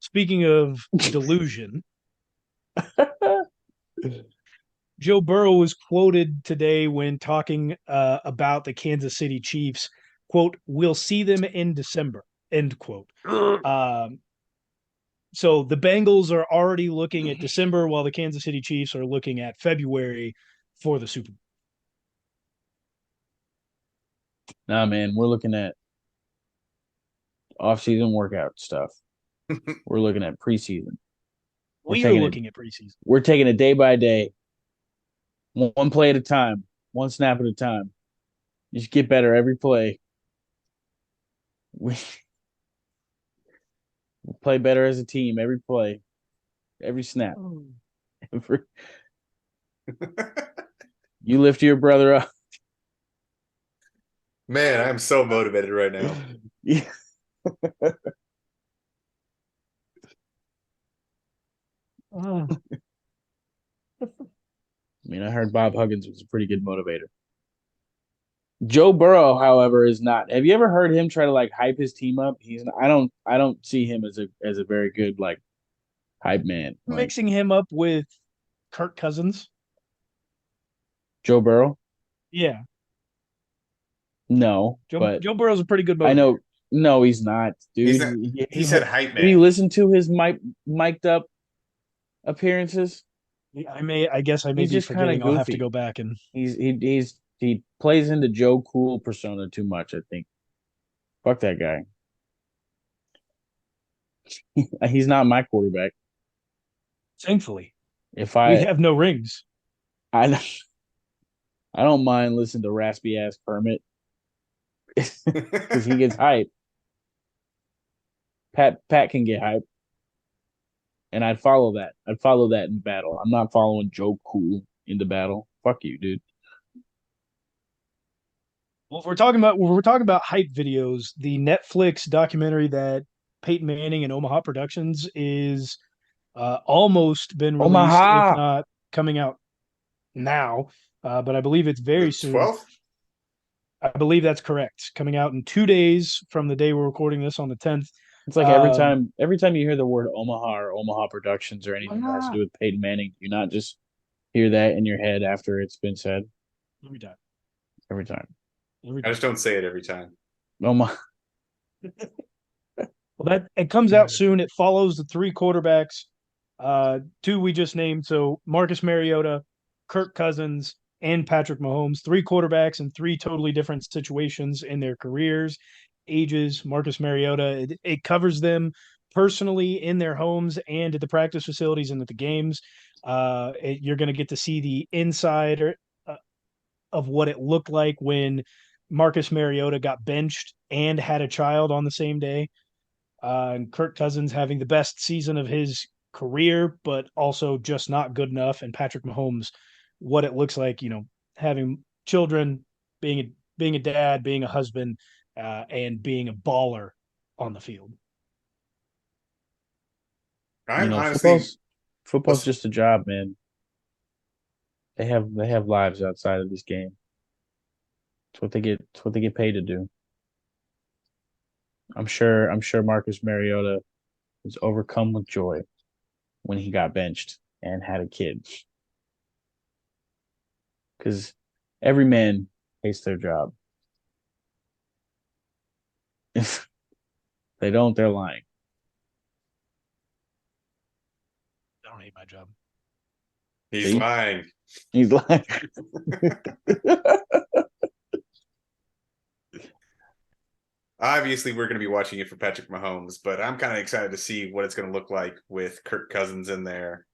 Speaking of delusion, Joe Burrow was quoted today when talking about the Kansas City Chiefs. "Quote: We'll see them in December." End quote. Um, so the Bengals are already looking at December, while the Kansas City Chiefs are looking at February for the Super Bowl. Nah, man, we're looking at off-season workout stuff. We're looking at preseason. We're We are taking it. looking at preseason. We're taking it day by day, one play at a time, one snap at a time. You just get better every play. We play better as a team every play, every snap. Every, you lift your brother up. Man, I'm so motivated right now. Yeah. Oh. I mean, I heard Bob Huggins was a pretty good motivator. Joe Burrow, however, is not. Have you ever heard him try to like hype his team up? He's. I don't see him as a very good like hype man. Like Mixing him up with Kirk Cousins. Joe Burrow. Yeah, No, but Joe Burrow's a pretty good I motivator. know. No, he's not, He's dude. a, he Have said hype you man. listened to his mic'd up appearances? I guess I may He's be just kind of forgetting. I'll have to goofy. go back and He plays into Joe Cool persona too much. I think. Fuck that guy. He's not my quarterback. thankfully If we I have no rings. I I don't mind listening to raspy ass Kermit because he gets hype. Pat can get hype, and I'd follow that. I'd follow that in battle. I'm not following Joe Cool into battle. Fuck you, dude. Well, if we're talking about hype videos, the Netflix documentary that Peyton Manning and Omaha Productions is almost been released, if Omaha. not coming out now. But I believe it's very The soon. 12th? I believe that's correct. Coming out in 2 days from the day we're recording this on the 10th. It's like Um, every time you hear the word Omaha or Omaha Productions or anything that has to do with Peyton Manning, you not just hear that in your head after it's been said every time. every time. Every I time. just don't say it every time. Omaha. Well, that it comes out soon. It follows the three quarterbacks, two we just named. So Marcus Mariota, Kirk Cousins, and Patrick Mahomes. Three quarterbacks in three totally different situations in their careers, ages. Marcus Mariota. It covers them personally in their homes and at the practice facilities and at the games. You're going to get to see the inside uh, of what it looked like when Marcus Mariota got benched and had a child on the same day, and Kirk Cousins having the best season of his career, but also just not good enough. And Patrick Mahomes, what it looks like, having children, being a dad, being a husband, and being a baller on the field. You I'm know, honestly, football's what's just a job, man. They have lives outside of this game. It's what they get paid to do. I'm sure Marcus Mariota was overcome with joy when he got benched and had a kid. Because every man hates their job. If they don't, they're lying. I don't hate my job. he's See? lying. He's lying. Obviously, we're going to be watching it for Patrick Mahomes, but I'm kind of excited to see what it's going to look like with Kirk Cousins in there.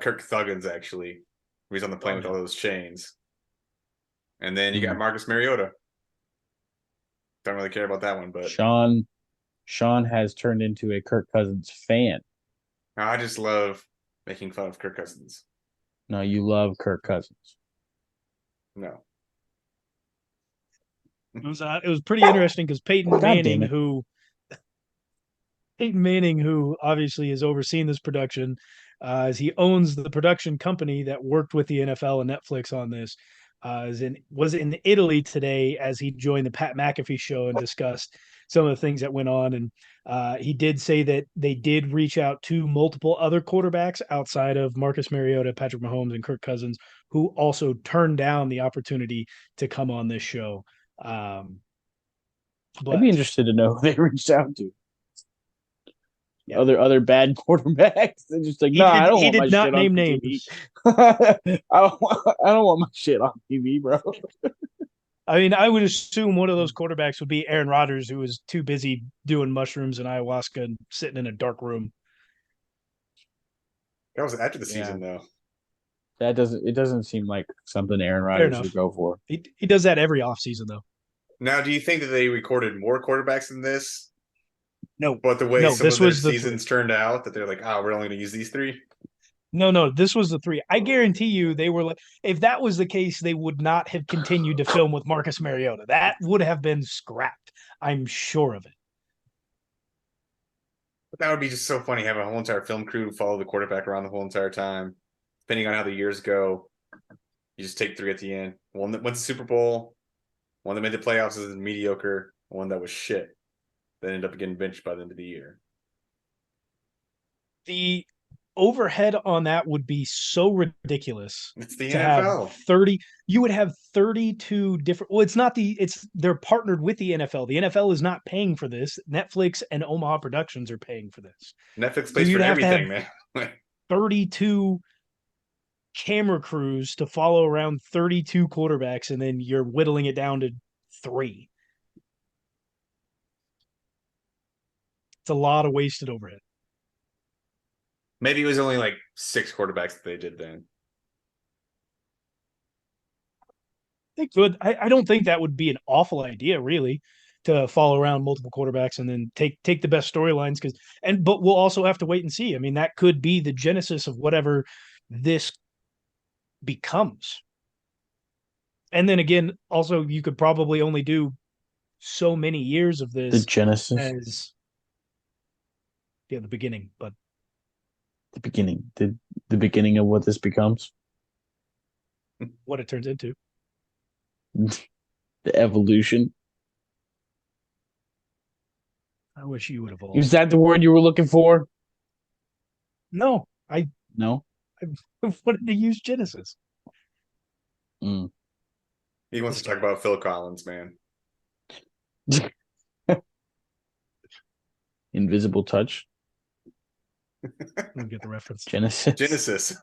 Kirk Thuggins, actually, where he's on the plane Oh with yeah. all those chains. And then you got Mm. Marcus Mariota. Don't really care about that one, but Sean Sean has turned into a Kirk Cousins fan. I just love making fun of Kirk Cousins. No, you love Kirk Cousins. No. It was pretty interesting because God damn it. Peyton Manning, who obviously has overseen this production, as he owns the production company that worked with the NFL and Netflix on this, was in Italy today as he joined the Pat McAfee show and discussed some of the things that went on. And he did say that they did reach out to multiple other quarterbacks outside of Marcus Mariota, Patrick Mahomes, and Kirk Cousins, who also turned down the opportunity to come on this show. I'd be interested to know who they reached out to. Yeah. Other bad quarterbacks. They're just like, I don't want my shit on TV. I don't want my shit on TV, bro. I mean, I would assume one of those quarterbacks would be Aaron Rodgers, who was too busy doing mushrooms and ayahuasca and sitting in a dark room. That was after the season, though. It doesn't seem like something Aaron Rodgers would go for. He does that every offseason, though. Now, do you think that they recorded more quarterbacks than this? No. But the way some of their seasons turned out, that they're like, we're only going to use these 3? No, this was the 3. I guarantee you they were like, if that was the case, they would not have continued to film with Marcus Mariota. That would have been scrapped. I'm sure of it. But that would be just so funny, having a whole entire film crew follow the quarterback around the whole entire time. Depending on how the years go, you just take 3 at the end. One that went to the Super Bowl, one that made the playoffs is mediocre, one that was shit. That ended up getting benched by the end of the year. The overhead on that would be so ridiculous. It's the NFL. 30, you would have 32 different. Well, they're partnered with the NFL. The NFL is not paying for this. Netflix and Omaha Productions are paying for this. Netflix pays for everything, man. 32 camera crews to follow around 32 quarterbacks, and then you're whittling it down to 3. It's a lot of wasted overhead. Maybe it was only like 6 quarterbacks that they did then. They could. I don't think that would be an awful idea, really, to follow around multiple quarterbacks and then take the best storylines. But we'll also have to wait and see. I mean, that could be the genesis of whatever this becomes. And then again, also you could probably only do so many years of this. The genesis as the beginning, but the beginning of what this becomes, what it turns into, the evolution. I wish you would evolve. Is that the word you were looking for? No, no. I wanted to use Genesis. He wants to talk about Phil Collins, man. Invisible Touch. Let me get the reference. Genesis.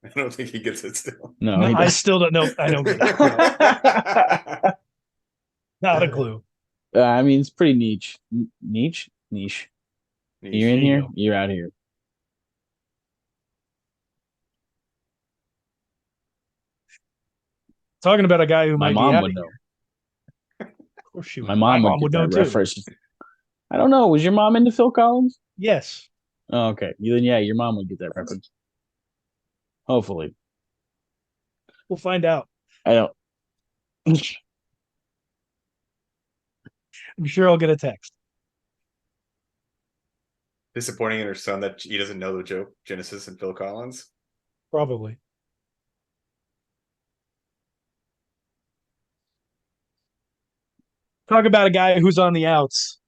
I don't think he gets it still. No, I still don't know. I don't get it. Not a clue. I mean, it's pretty niche. Niche. You're in here. You're out here. Talking about a guy who my mom would know. Of course she would. My mom would know too. Reference. I don't know. Was your mom into Phil Collins? Yes. Oh, okay. Then yeah, your mom would get that reference. Hopefully. We'll find out. I don't. I'm sure I'll get a text. Disappointing in her son that he doesn't know the joke, Genesis and Phil Collins. Probably. Talk about a guy who's on the outs.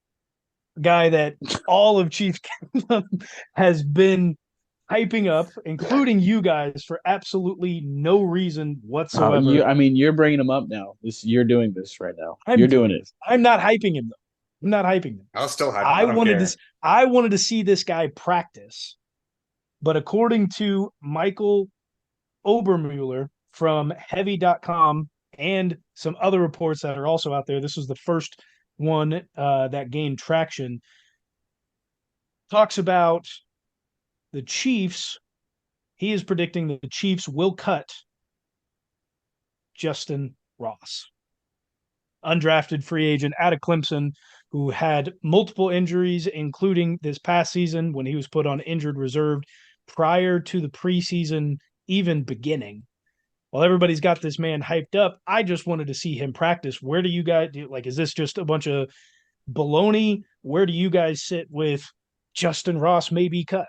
A guy that all of Chiefs has been hyping up, including you guys, for absolutely no reason whatsoever. You're bringing him up now. You're doing this right now. You're doing it. I'm not hyping him, though. I'm not hyping him. I'll still hype him. I wanted to see this guy practice. But according to Michael Obermueller from Heavy.com and some other reports that are also out there, this was the first one that gained traction, talks about the Chiefs. He is predicting that the Chiefs will cut Justin Ross, undrafted free agent out of Clemson, who had multiple injuries, including this past season when he was put on injured reserve prior to the preseason even beginning. While everybody's got this man hyped up, I just wanted to see him practice. Where do you guys is this just a bunch of baloney? Where do you guys sit with Justin Ross may be cut?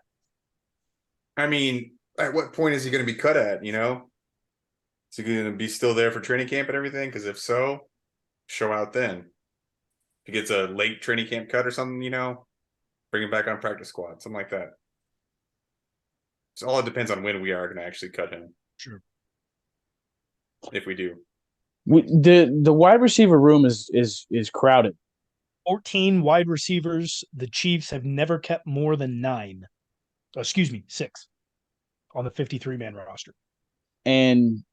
I mean, at what point is he going to be cut at, Is he going to be still there for training camp and everything? Because if so, show out then. If he gets a late training camp cut or something, bring him back on practice squad, something like that. So all it depends on when we are going to actually cut him. Sure. If we do. The wide receiver room is crowded. 14 wide receivers. The Chiefs have never kept more than 9. Excuse me, 6 on the 53-man roster. And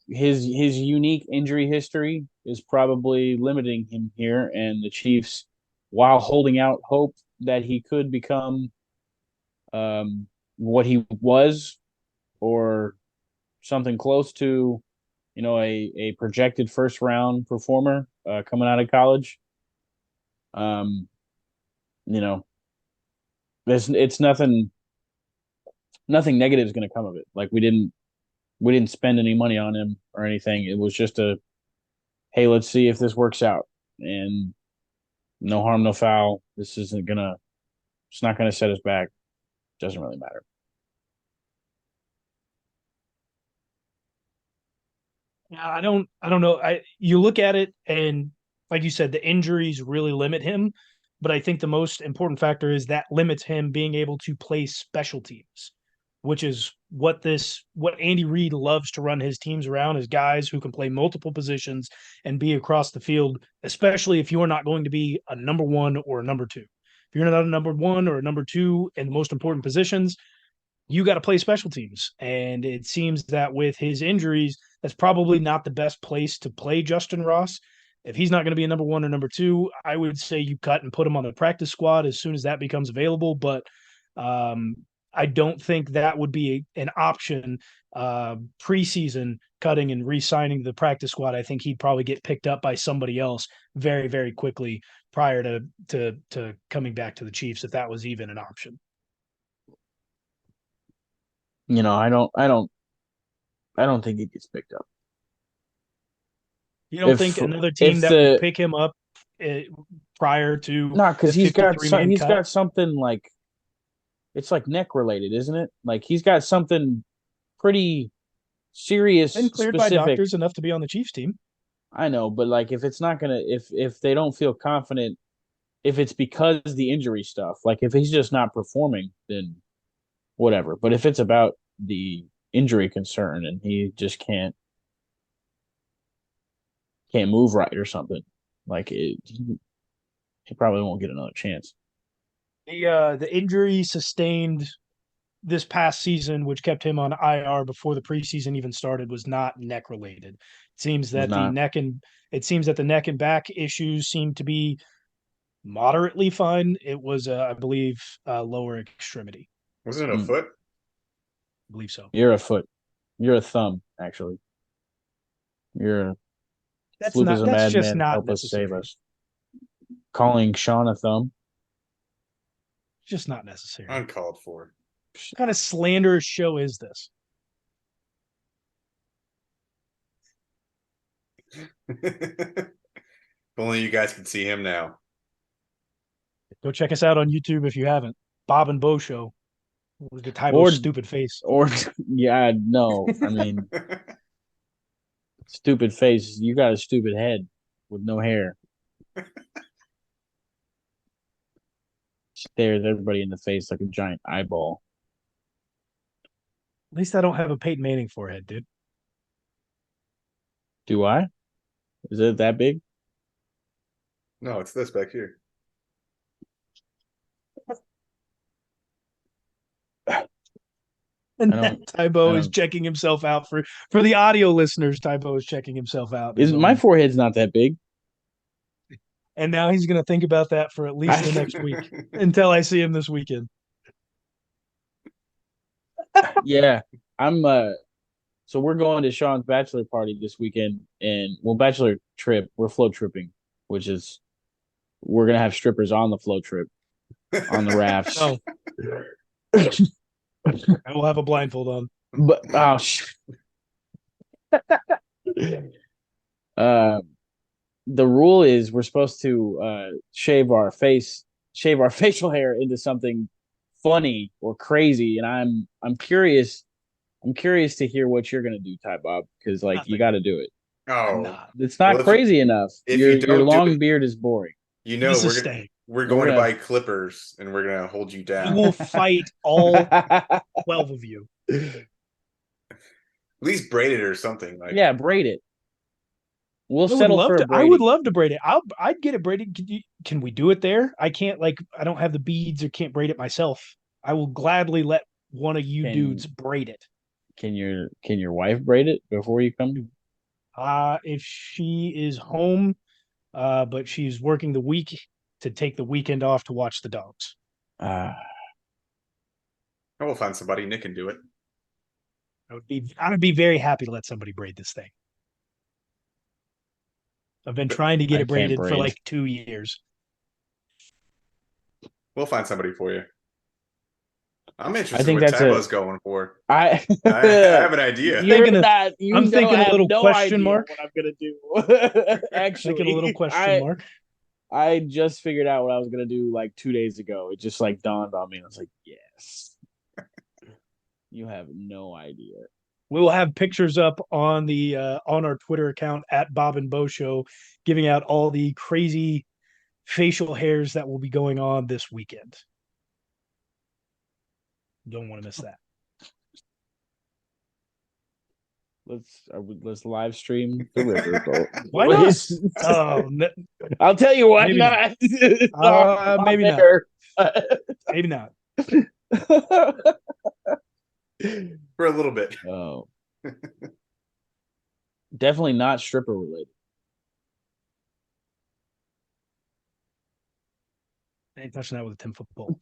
his unique injury history is probably limiting him here, and the Chiefs, while holding out hope that he could become what he was or something close to a projected first round performer coming out of college. It's nothing negative is going to come of it. Like we didn't spend any money on him or anything. It was just hey, let's see if this works out, and no harm, no foul. It's not gonna set us back. Doesn't really matter. Yeah, I don't know. You look at it, and like you said, the injuries really limit him. But I think the most important factor is that limits him being able to play special teams, which is what Andy Reid loves to run his teams around, is guys who can play multiple positions and be across the field, especially if you're not going to be a number 1 or a number 2. If you're not a number 1 or a number 2 in the most important positions, you got to play special teams. And it seems that with his injuries, that's probably not the best place to play Justin Ross. If he's not going to be a number 1 or number 2, I would say you cut and put him on the practice squad as soon as that becomes available. But I don't think that would be an option preseason, cutting and re-signing the practice squad. I think he'd probably get picked up by somebody else very, very quickly prior to coming back to the Chiefs, if that was even an option. I don't think he gets picked up. You don't think another team that would pick him up prior to because he's got cut? something like, it's like neck related, isn't it? Like he's got something pretty serious, and cleared specific. by doctors enough to be on the Chiefs team. I know, but like if it's not gonna, if they don't feel confident, if it's because the injury stuff, like if he's just not performing, then whatever. But if it's about the injury concern and he just can't move right or something, like he probably won't get another chance. The injury sustained this past season, which kept him on IR before the preseason even started, was not neck related. It seems that the neck and back issues seem to be moderately fine. It was, I believe, lower extremity. Wasn't it a foot? I believe so. You're a foot. You're a thumb, actually. That's Sloop not. is a That's just madman. not Help necessary. us, save us. Calling Sean a thumb. Just not necessary. Uncalled for. What kind of slanderous show is this? If only you guys could see him now. Go check us out on YouTube if you haven't. Bob and Bo Show. Look at TyBo's stupid face. Yeah, no. I mean, stupid face. You got a stupid head with no hair. Stares everybody in the face like a giant eyeball. At least I don't have a Peyton Manning forehead, dude. Do I? Is it that big? No, it's this back here. And TyBo is checking himself out for the audio listeners. TyBo is checking himself out. My forehead's not that big. And now he's going to think about that for at least the next week until I see him this weekend. Yeah, I'm. So we're going to Sean's bachelor party this weekend, and bachelor trip. We're float tripping, which is we're gonna have strippers on the float trip, on the rafts. Oh. I will have a blindfold on. But the rule is we're supposed to shave our facial hair into something funny or crazy, and I'm curious I'm curious to hear what you're gonna do, TyBob, because like you Nothing. got to do it. I'm Oh, not. It's not well, crazy enough. if you Your don't do long it, beard is boring. you know This is staying. we're We're going to gonna- buy clippers and we're gonna hold you We down. will fight all 12 of you. At least braid it or something. Like Yeah, braid it. We'll I would settle love for a to. I would braiding. love to braid it. I'd get it braided. Can we do it there? I can't. Like, I don't have the beads or can't braid it myself. I will gladly let one of you Can- dudes braid it. Can your wife braid it before you come? If she is home, but she's working the week to take the weekend off to watch the dogs. Uh, I will find somebody. Nick can do it. I would be very happy to let somebody braid this thing. I've been trying to get I it can't braided for braid. like 2 years. We'll find somebody for you. I'm interested I think what that's a- Tabbo's going for. I I have an idea. You're Thinking of- not. You I'm don't thinking a have little no question idea mark. what I'm gonna do. Actually, Thinking a little question mark. I just figured out what I was gonna do like 2 days ago. It just like dawned on me. And I was like, yes. You have no idea. We will have pictures up on the on our Twitter account at Bob and Bo Show, giving out all the crazy facial hairs that will be going on this weekend. Don't want to miss that. Let's live stream the riverboat. Why not? Boys. Oh, I'll tell you what. Maybe not. maybe not. not. maybe not. For a little bit. Oh. Definitely not stripper related. I ain't touching that with a 10-foot pole.